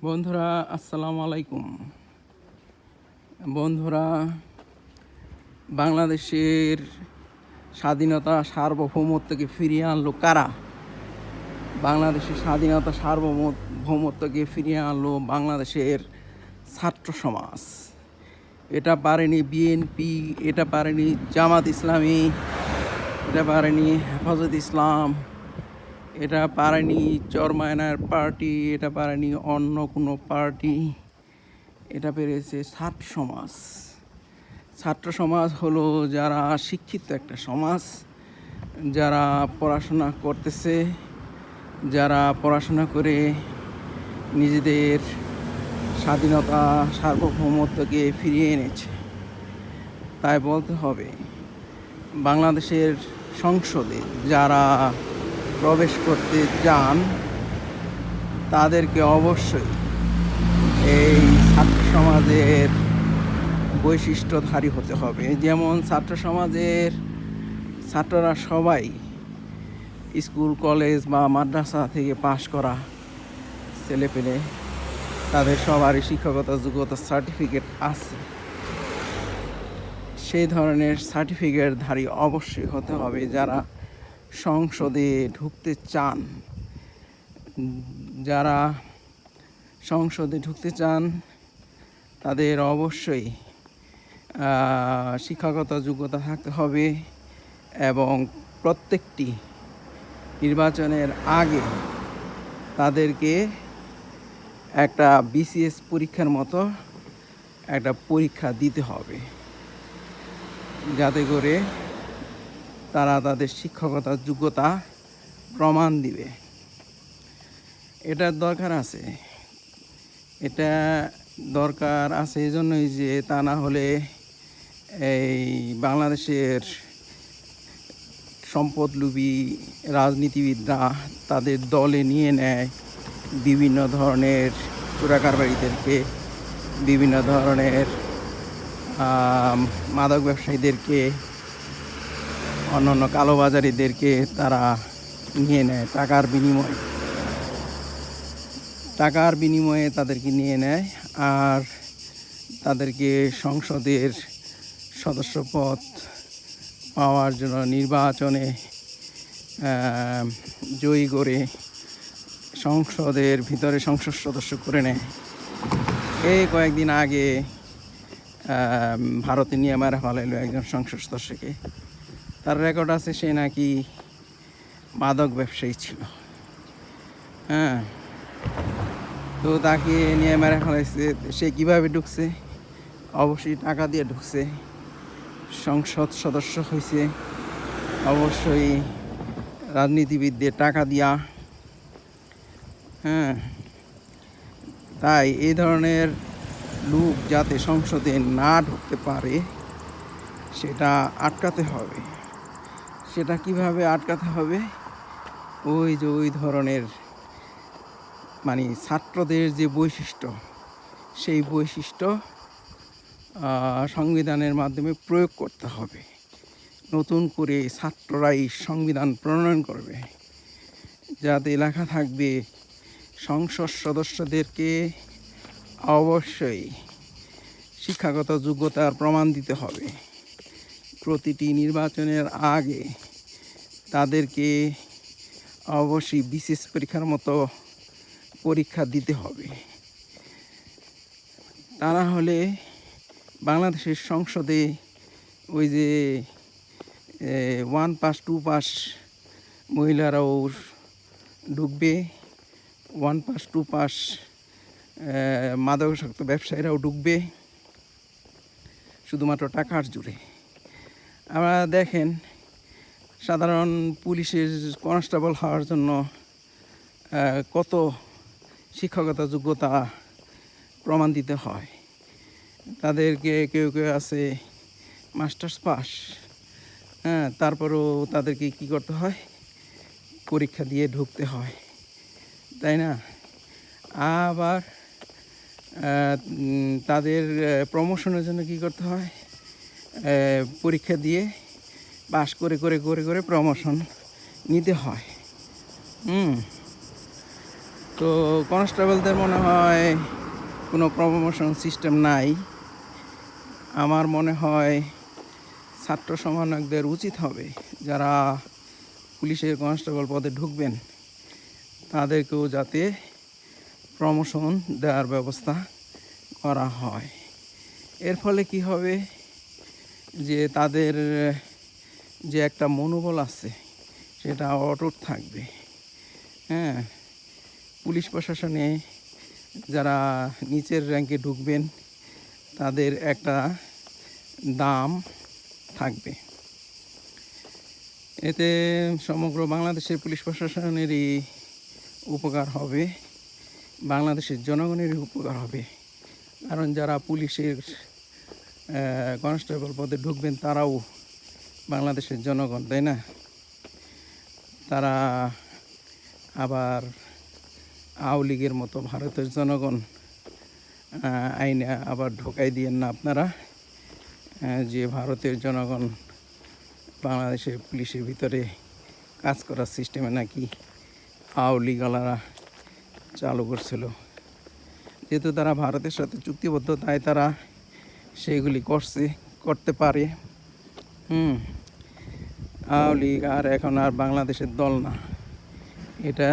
বন্ধুরা আসসালামু আলাইকুম। বন্ধুরা, বাংলাদেশের স্বাধীনতা সার্বভৌমত্বকে ফিরিয়ে আনলো কারা? বাংলাদেশের স্বাধীনতা সার্বভৌমত্বকে ফিরিয়ে আনলো বাংলাদেশের ছাত্র সমাজ। এটা পারেনি বিএনপি, এটা পারেনি জামাত ইসলামী, এটা পারেনি হেফাজত ইসলাম, এটা পারেনি চরমায়নার পার্টি, এটা পারেনি অন্য কোনো পার্টি, এটা পেরেছে ছাত্র সমাজ। ছাত্র সমাজ হলো যারা শিক্ষিত একটা সমাজ, যারা পড়াশোনা করতেছে, যারা পড়াশোনা করে নিজেদের স্বাধীনতা সার্বভৌমত্বকে ফিরিয়ে এনেছে। তাই বলতে হবে, বাংলাদেশের সংসদে যারা প্রবেশ করতে চান তাদেরকে অবশ্যই এই ছাত্র সমাজের বৈশিষ্ট্যধারী হতে হবে। যেমন ছাত্র সমাজের ছাত্ররা সবাই স্কুল, কলেজ বা মাদ্রাসা থেকে পাশ করা ছেলেপেলে, তাদের সবারই শিক্ষকতা যোগ্যতা সার্টিফিকেট আছে। সেই ধরনের সার্টিফিকেটধারী অবশ্যই হতে হবে যারা সংসদে ঢুকতে চান। যারা সংসদে ঢুকতে চান তাদের অবশ্যই শিক্ষাগত যোগ্যতা থাকতে হবে এবং প্রত্যেকটি নির্বাচনের আগে তাদেরকে একটা বিসিএস পরীক্ষার মতো একটা পরীক্ষা দিতে হবে, যাতে করে তারা তাদের শিক্ষকতার যোগ্যতা প্রমাণ দিবে। এটার দরকার আছে। এটা দরকার আছে এই জন্যই যে তা না হলে এই বাংলাদেশের সম্পদলোভী রাজনীতিবিদরা তাদের দলে নিয়ে নেয় বিভিন্ন ধরনের চোরাকারবারিদেরকে, বিভিন্ন ধরনের মাদক ব্যবসায়ীদেরকে, অন্যান্য কালোবাজারিদেরকে তারা নিয়ে নেয় টাকার বিনিময়ে তাদেরকে নিয়ে নেয়। আর তাদেরকে সংসদের সদস্যপদ পাওয়ার জন্য নির্বাচনে জয়ী করে সংসদের ভিতরে সংসদ সদস্য করে নেয়। এই কয়েকদিন আগে ভারতে নিয়ে মারা ফেলাইল একজন সংসদ সদস্যকে। তার রেকর্ড আছে, সে নাকি মাদক ব্যবসায়ী ছিল। তো তাকে নিয়ে মেরে ফেলাইছে। সে কীভাবে ঢুকছে? অবশ্যই টাকা দিয়ে ঢুকছে। সংসদ সদস্য হয়েছে অবশ্যই রাজনীতিবিদদের টাকা দিয়া। তাই এই ধরনের লোক যাতে সংসদে না ঢুকতে পারে সেটা আটকাতে হবে। সেটা কিভাবে আটকাতে হবে? ওই ধরনের মানে ছাত্রদের যে বৈশিষ্ট্য, সেই বৈশিষ্ট্য সংবিধানের মাধ্যমে প্রয়োগ করতে হবে। নতুন করে ছাত্ররাই সংবিধান প্রণয়ন করবে, যাতে লেখা থাকবে সংসদ সদস্যদেরকে অবশ্যই শিক্ষাগত যোগ্যতার প্রমাণ দিতে হবে। প্রতিটি নির্বাচনের আগে তাদেরকে অবশ্যই বিশেষ পরীক্ষার মতো পরীক্ষা দিতে হবে। তা না হলে বাংলাদেশের সংসদে ওই যে 1 পাস 2 পাস মহিলারাও ঢুকবে, 1 পাস 2 পাস মাদকাসক্ত ব্যবসায়ীরাও ঢুকবে, শুধুমাত্র টাকার জোরে। আপনারা দেখেন, সাধারণ পুলিশের কনস্টেবল হওয়ার জন্য কত শিক্ষকতা যোগ্যতা প্রমাণ দিতে হয়। তাদেরকে কেউ আছে মাস্টার্স পাস, তারপরেও তাদেরকে কি করতে হয়? পরীক্ষা দিয়ে ঢুকতে হয়, তাই না? আবার তাদের প্রমোশনের জন্য কি করতে হয়? পরীক্ষা দিয়ে পাস করে করে করে করে প্রমোশন নিতে হয়। তো কনস্টেবলদের মনে হয় কোনো প্রমোশন সিস্টেম নাই। আমার মনে হয় ছাত্র সমন্বয়কদের উচিত হবে যারা পুলিশের কনস্টেবল পদে ঢুকবেন তাদেরকেও যাতে প্রমোশন দেওয়ার ব্যবস্থা করা হয়। এর ফলে কি হবে যে তাদের যে একটা মনোবল আছে সেটা অটুট থাকবে। হ্যাঁ, পুলিশ প্রশাসনে যারা নিচের র্যাঙ্কে ঢুকবেন তাদের একটা দাম থাকবে। এতে সমগ্র বাংলাদেশের পুলিশ প্রশাসনেরই উপকার হবে, বাংলাদেশের জনগণেরই উপকার হবে। কারণ যারা পুলিশের কনস্টেবল পদে ঢুকবেন তারাও বাংলাদেশের জনগণ, তাই না? তারা আবার আওয়ামী লীগের মতো ভারতের জনগণ আইনে আবার ঢোকাই দিয়েন না আপনারা যে ভারতের জনগণ বাংলাদেশের পুলিশের ভিতরে কাজ করার সিস্টেমে নাকি আওয়ামী লীগওয়ালারা চালু করছিল। যেহেতু তারা ভারতের সাথে চুক্তিবদ্ধ তাই তারা সেগুলি করতে পারে। আওয়ামী লীগ আর এখন আর বাংলাদেশের দল না, এটা